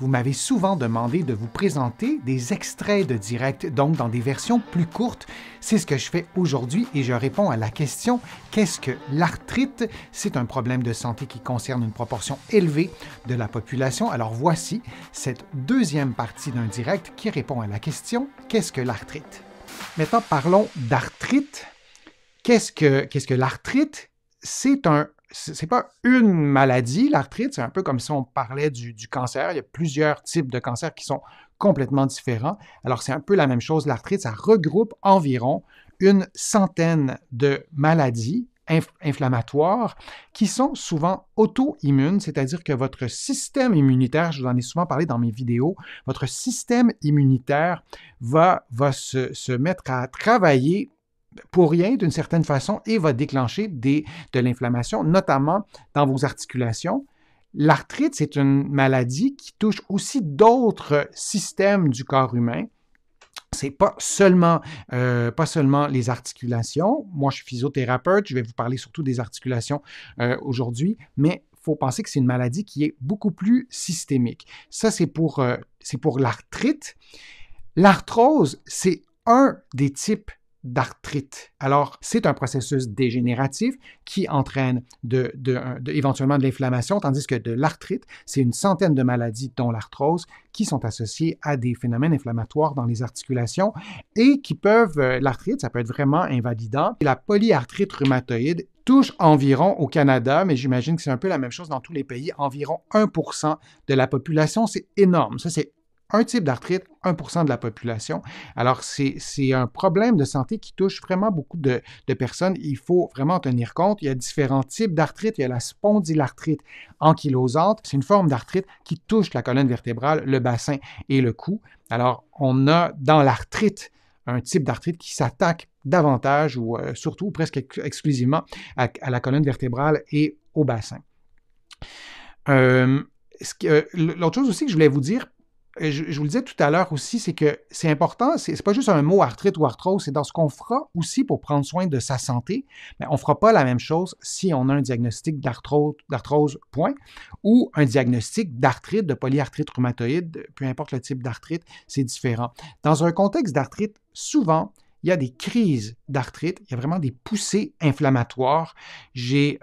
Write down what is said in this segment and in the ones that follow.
Vous m'avez souvent demandé de vous présenter des extraits de direct, donc dans des versions plus courtes. C'est ce que je fais aujourd'hui et je réponds à la question « Qu'est-ce que l'arthrite? » C'est un problème de santé qui concerne une proportion élevée de la population. Alors voici cette deuxième partie d'un direct qui répond à la question « Qu'est-ce que l'arthrite? » Maintenant, parlons d'arthrite. Qu'est-ce que l'arthrite? C'est pas une maladie, l'arthrite, c'est un peu comme si on parlait du cancer. Il y a plusieurs types de cancers qui sont complètement différents. Alors, c'est un peu la même chose. L'arthrite, ça regroupe environ une centaine de maladies inflammatoires qui sont souvent auto-immunes, c'est-à-dire que votre système immunitaire, je vous en ai souvent parlé dans mes vidéos, votre système immunitaire va se mettre à travailler pour rien d'une certaine façon et va déclencher de l'inflammation, notamment dans vos articulations. L'arthrite, c'est une maladie qui touche aussi d'autres systèmes du corps humain. C'est pas seulement les articulations. Moi, je suis physiothérapeute, je vais vous parler surtout des articulations aujourd'hui, mais il faut penser que c'est une maladie qui est beaucoup plus systémique. Ça, c'est pour l'arthrite. L'arthrose, c'est un des types d'arthrite. Alors, c'est un processus dégénératif qui entraîne éventuellement de l'inflammation, tandis que de l'arthrite, c'est une centaine de maladies, dont l'arthrose, qui sont associées à des phénomènes inflammatoires dans les articulations et qui peuvent, l'arthrite, ça peut être vraiment invalidant. La polyarthrite rhumatoïde touche environ au Canada, mais j'imagine que c'est un peu la même chose dans tous les pays, environ 1% de la population. C'est énorme. Ça, c'est un type d'arthrite, 1% de la population. Alors, c'est un problème de santé qui touche vraiment beaucoup de personnes. Il faut vraiment en tenir compte. Il y a différents types d'arthrite. Il y a la spondylarthrite ankylosante. C'est une forme d'arthrite qui touche la colonne vertébrale, le bassin et le cou. Alors, on a dans l'arthrite un type d'arthrite qui s'attaque davantage ou surtout presque exclusivement à la colonne vertébrale et au bassin. L'autre chose aussi que je voulais vous dire, je vous le disais tout à l'heure aussi, c'est que c'est important, c'est pas juste un mot arthrite ou arthrose, c'est dans ce qu'on fera aussi pour prendre soin de sa santé, mais on ne fera pas la même chose si on a un diagnostic d'arthrose, point, ou un diagnostic d'arthrite, de polyarthrite rhumatoïde, peu importe le type d'arthrite, c'est différent. Dans un contexte d'arthrite, souvent, il y a des crises d'arthrite, il y a vraiment des poussées inflammatoires. J'ai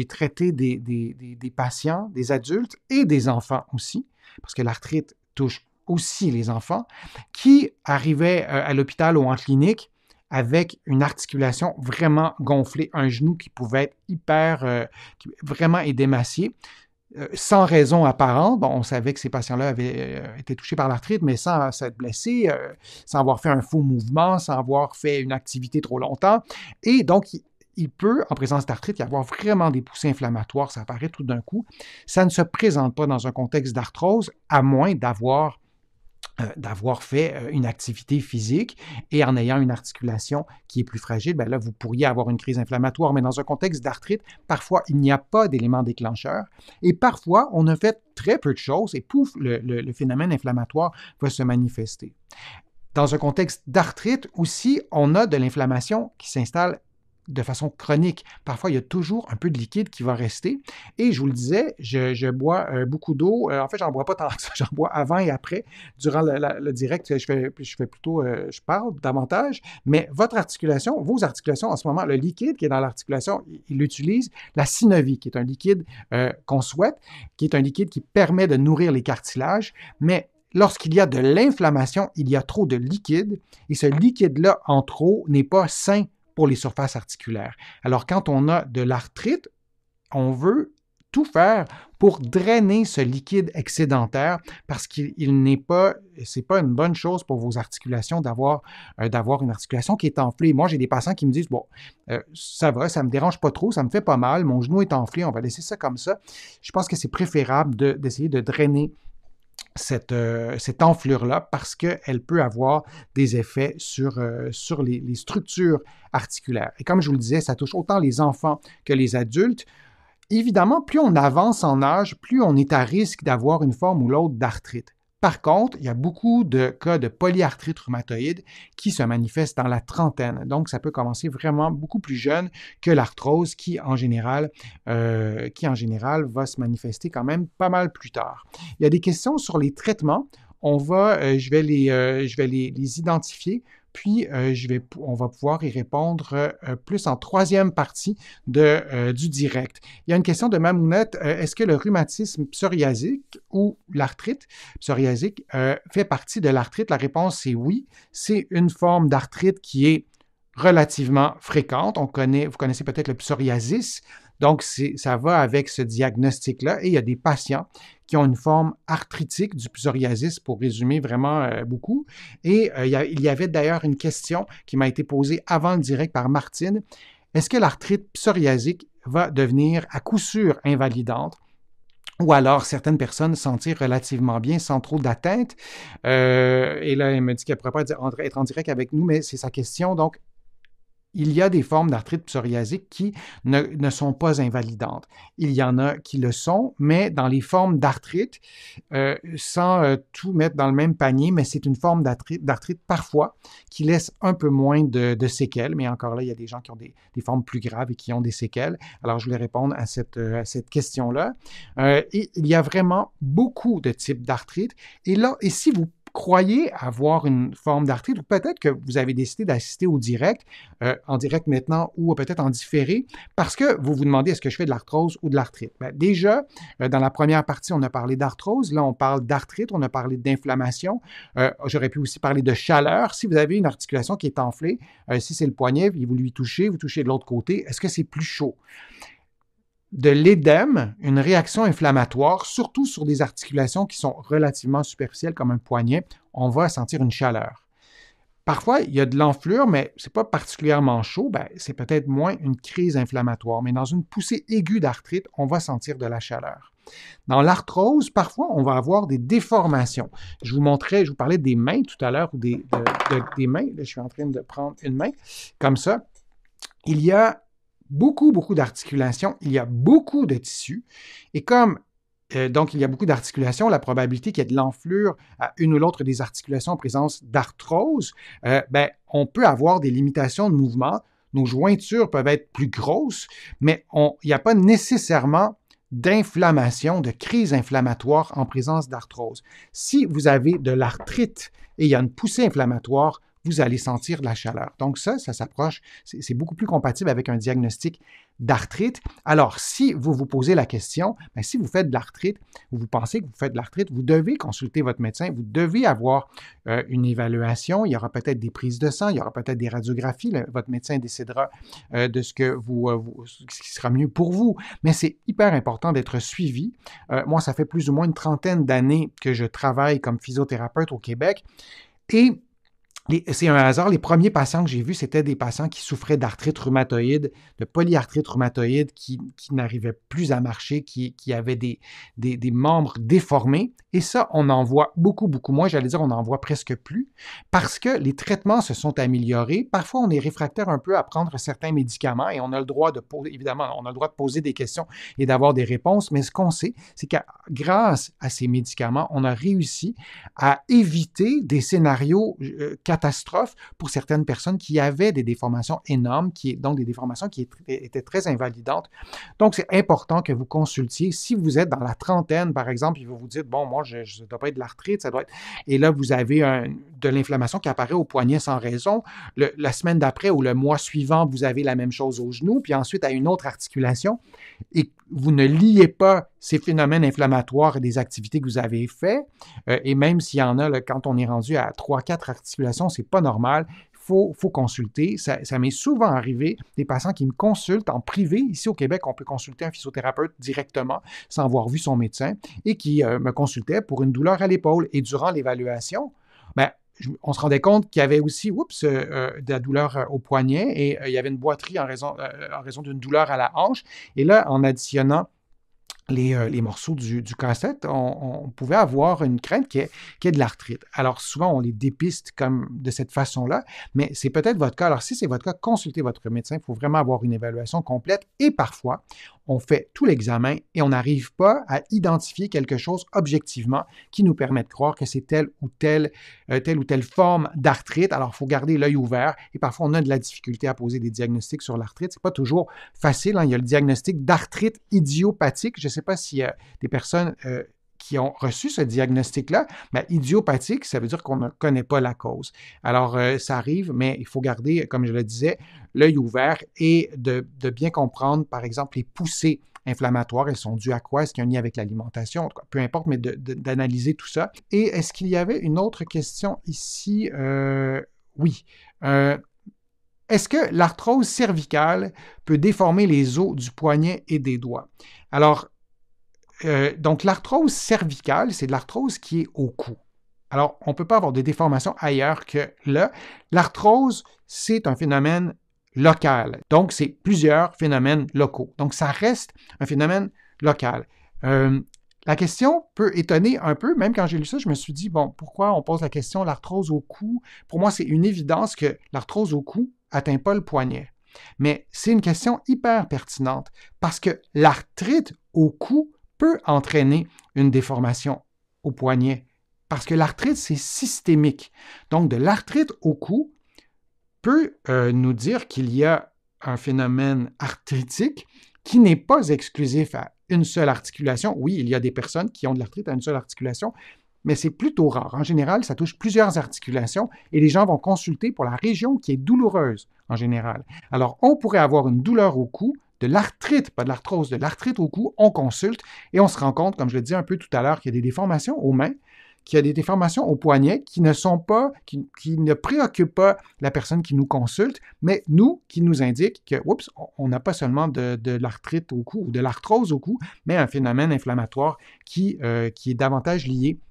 traité des patients, des adultes et des enfants aussi, parce que l'arthrite touche aussi les enfants, qui arrivaient à l'hôpital ou en clinique avec une articulation vraiment gonflée, un genou qui pouvait être vraiment édémacié, sans raison apparente. Bon, on savait que ces patients-là avaient été touchés par l'arthrite, mais sans s'être blessés, sans avoir fait un faux mouvement, sans avoir fait une activité trop longtemps. Et donc, il peut, en présence d'arthrite, y avoir vraiment des poussées inflammatoires, ça apparaît tout d'un coup. Ça ne se présente pas dans un contexte d'arthrose, à moins d'avoir fait une activité physique et en ayant une articulation qui est plus fragile, bien là, vous pourriez avoir une crise inflammatoire. Mais dans un contexte d'arthrite, parfois, il n'y a pas d'élément déclencheur et parfois, on a fait très peu de choses et pouf, le phénomène inflammatoire va se manifester. Dans un contexte d'arthrite aussi, on a de l'inflammation qui s'installe de façon chronique. Parfois, il y a toujours un peu de liquide qui va rester. Et je vous le disais, je bois beaucoup d'eau. En fait, j'en bois pas tant que ça. J'en bois avant et après. Durant le direct, je parle davantage. Mais vos articulations, en ce moment, le liquide qui est dans l'articulation, il utilise la synovie, qui est un liquide qu'on souhaite, qui est un liquide qui permet de nourrir les cartilages. Mais lorsqu'il y a de l'inflammation, il y a trop de liquide. Et ce liquide-là, en trop, n'est pas sain pour les surfaces articulaires. Alors, quand on a de l'arthrite, on veut tout faire pour drainer ce liquide excédentaire parce qu'il n'est pas, c'est pas une bonne chose pour vos articulations d'avoir une articulation qui est enflée. Moi, j'ai des patients qui me disent, bon, ça va, ça me dérange pas trop, ça me fait pas mal, mon genou est enflé, on va laisser ça comme ça. Je pense que c'est préférable d'essayer de drainer cette enflure-là parce qu'elle peut avoir des effets sur les structures articulaires. Et comme je vous le disais, ça touche autant les enfants que les adultes. Évidemment, plus on avance en âge, plus on est à risque d'avoir une forme ou l'autre d'arthrite. Par contre, il y a beaucoup de cas de polyarthrite rhumatoïde qui se manifestent dans la trentaine. Donc, ça peut commencer vraiment beaucoup plus jeune que l'arthrose qui, en général, va se manifester quand même pas mal plus tard. Il y a des questions sur les traitements. Je vais les identifier, puis on va pouvoir y répondre plus en troisième partie du direct. Il y a une question de Mamounette. Est-ce que le rhumatisme psoriasique ou l'arthrite psoriasique fait partie de l'arthrite? La réponse est oui. C'est une forme d'arthrite qui est relativement fréquente. Vous connaissez peut-être le psoriasis. Donc, ça va avec ce diagnostic-là. Et il y a des patients qui ont une forme arthritique du psoriasis, pour résumer vraiment beaucoup. Et il y avait d'ailleurs une question qui m'a été posée avant le direct par Martine. Est-ce que l'arthrite psoriasique va devenir à coup sûr invalidante? Ou alors certaines personnes se sentir relativement bien sans trop d'atteinte. Et là, elle me dit qu'elle ne pourrait pas être en direct avec nous, mais c'est sa question. Donc, il y a des formes d'arthrite psoriasique qui ne sont pas invalidantes. Il y en a qui le sont, mais dans les formes d'arthrite, sans tout mettre dans le même panier, mais c'est une forme d'arthrite parfois qui laisse un peu moins de séquelles, mais encore là, il y a des gens qui ont des formes plus graves et qui ont des séquelles. Alors, je voulais répondre à cette question-là. Et il y a vraiment beaucoup de types d'arthrite. Et si vous croyez avoir une forme d'arthrite, ou peut-être que vous avez décidé d'assister au direct, en direct maintenant ou peut-être en différé, parce que vous vous demandez est-ce que je fais de l'arthrose ou de l'arthrite. Bien, déjà, dans la première partie, on a parlé d'arthrose, là on parle d'arthrite, on a parlé d'inflammation, j'aurais pu aussi parler de chaleur. Si vous avez une articulation qui est enflée, si c'est le poignet, vous lui touchez, vous touchez de l'autre côté, est-ce que c'est plus chaud? De l'édème, une réaction inflammatoire, surtout sur des articulations qui sont relativement superficielles comme un poignet, on va sentir une chaleur. Parfois, il y a de l'enflure, mais ce n'est pas particulièrement chaud, c'est peut-être moins une crise inflammatoire. Mais dans une poussée aiguë d'arthrite, on va sentir de la chaleur. Dans l'arthrose, parfois, on va avoir des déformations. Je vous parlais des mains tout à l'heure, ou des mains. Là, je suis en train de prendre une main, comme ça. Il y a beaucoup d'articulations, il y a beaucoup de tissus, et comme donc il y a beaucoup d'articulations, la probabilité qu'il y ait de l'enflure à une ou l'autre des articulations en présence d'arthrose, on peut avoir des limitations de mouvement, nos jointures peuvent être plus grosses, mais il n'y a pas nécessairement d'inflammation, de crise inflammatoire en présence d'arthrose. Si vous avez de l'arthrite et il y a une poussée inflammatoire, vous allez sentir de la chaleur. Donc ça s'approche, c'est beaucoup plus compatible avec un diagnostic d'arthrite. Alors, si vous vous posez la question, si vous faites de l'arthrite, ou vous pensez que vous faites de l'arthrite, vous devez consulter votre médecin, vous devez avoir une évaluation, il y aura peut-être des prises de sang, il y aura peut-être des radiographies, votre médecin décidera de ce qui sera mieux pour vous, mais c'est hyper important d'être suivi. Moi, ça fait plus ou moins une trentaine d'années que je travaille comme physiothérapeute au Québec, et c'est un hasard, les premiers patients que j'ai vus, c'était des patients qui souffraient d'arthrite rhumatoïde, de polyarthrite rhumatoïde, qui n'arrivaient plus à marcher, qui avaient des membres déformés. Et ça, on en voit beaucoup moins. J'allais dire, on n'en voit presque plus, parce que les traitements se sont améliorés. Parfois, on est réfractaire un peu à prendre certains médicaments et on a le droit de poser des questions et d'avoir des réponses. Mais ce qu'on sait, c'est que grâce à ces médicaments, on a réussi à éviter des scénarios catastrophe pour certaines personnes qui avaient des déformations énormes, donc des déformations qui étaient très invalidantes. Donc, c'est important que vous consultiez. Si vous êtes dans la trentaine, par exemple, et vous vous dites, bon, moi, ça ne doit pas être de l'arthrite, ça doit être... Et là, vous avez de l'inflammation qui apparaît au poignet sans raison. La semaine d'après ou le mois suivant, vous avez la même chose au genou, puis ensuite à une autre articulation, et vous ne liez pas ces phénomènes inflammatoires et des activités que vous avez faites, et même s'il y en a, quand on est rendu à 3-4 articulations, c'est pas normal. Il faut consulter. Ça m'est souvent arrivé, des patients qui me consultent en privé. Ici au Québec, on peut consulter un physiothérapeute directement sans avoir vu son médecin et qui me consultait pour une douleur à l'épaule. Et durant l'évaluation, on se rendait compte qu'il y avait aussi de la douleur au poignet et il y avait une boiterie en raison d'une douleur à la hanche. Et là, en additionnant les morceaux du casse-tête, on pouvait avoir une crainte qui est de l'arthrite. Alors souvent, on les dépiste comme de cette façon-là, mais c'est peut-être votre cas. Alors si c'est votre cas, consultez votre médecin. Il faut vraiment avoir une évaluation complète et parfois, on fait tout l'examen et on n'arrive pas à identifier quelque chose objectivement qui nous permet de croire que c'est telle ou telle forme d'arthrite. Alors, il faut garder l'œil ouvert et parfois, on a de la difficulté à poser des diagnostics sur l'arthrite. Ce n'est pas toujours facile, hein. Il y a le diagnostic d'arthrite idiopathique. Je ne sais pas s'il y a des personnes qui ont reçu ce diagnostic-là, mais idiopathique, ça veut dire qu'on ne connaît pas la cause. Alors, ça arrive, mais il faut garder, comme je le disais, l'œil ouvert et de bien comprendre, par exemple, les poussées inflammatoires, elles sont dues à quoi? Est-ce qu'il y a un lien avec l'alimentation? En tout cas, peu importe, mais d'analyser tout ça. Et est-ce qu'il y avait une autre question ici? Oui. Est-ce que l'arthrose cervicale peut déformer les os du poignet et des doigts? Alors, donc, l'arthrose cervicale, c'est de l'arthrose qui est au cou. Alors, on ne peut pas avoir de déformation ailleurs que là. L'arthrose, c'est un phénomène local. Donc, c'est plusieurs phénomènes locaux. Donc, ça reste un phénomène local. La question peut étonner un peu. Même quand j'ai lu ça, je me suis dit, bon, pourquoi on pose la question l'arthrose au cou? Pour moi, c'est une évidence que l'arthrose au cou n'atteint pas le poignet. Mais c'est une question hyper pertinente parce que l'arthrite au cou peut entraîner une déformation au poignet parce que l'arthrite, c'est systémique. Donc, de l'arthrite au cou peut nous dire qu'il y a un phénomène arthritique qui n'est pas exclusif à une seule articulation. Oui, il y a des personnes qui ont de l'arthrite à une seule articulation, mais c'est plutôt rare. En général, ça touche plusieurs articulations et les gens vont consulter pour la région qui est douloureuse en général. Alors, on pourrait avoir une douleur au cou, de l'arthrite, pas de l'arthrose, de l'arthrite au cou, on consulte et on se rend compte, comme je le disais un peu tout à l'heure, qu'il y a des déformations aux mains, qu'il y a des déformations aux poignets qui ne préoccupent pas la personne qui nous consulte, mais qui nous indiquent que, oups, on n'a pas seulement de l'arthrite au cou ou de l'arthrose au cou, mais un phénomène inflammatoire qui est davantage lié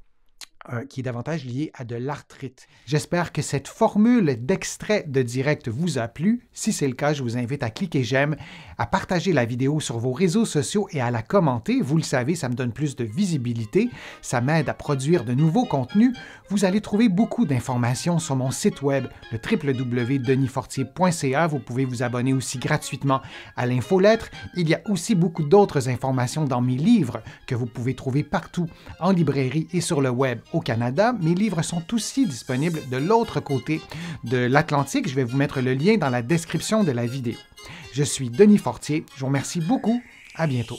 à de l'arthrite. J'espère que cette formule d'extrait de direct vous a plu. Si c'est le cas, je vous invite à cliquer j'aime, à partager la vidéo sur vos réseaux sociaux et à la commenter. Vous le savez, ça me donne plus de visibilité, ça m'aide à produire de nouveaux contenus. Vous allez trouver beaucoup d'informations sur mon site web, le www.denisfortier.ca. Vous pouvez vous abonner aussi gratuitement à l'infolettre. Il y a aussi beaucoup d'autres informations dans mes livres que vous pouvez trouver partout en librairie et sur le web au Canada. Mes livres sont aussi disponibles de l'autre côté de l'Atlantique. Je vais vous mettre le lien dans la description de la vidéo. Je suis Denis Fortier. Je vous remercie beaucoup. À bientôt.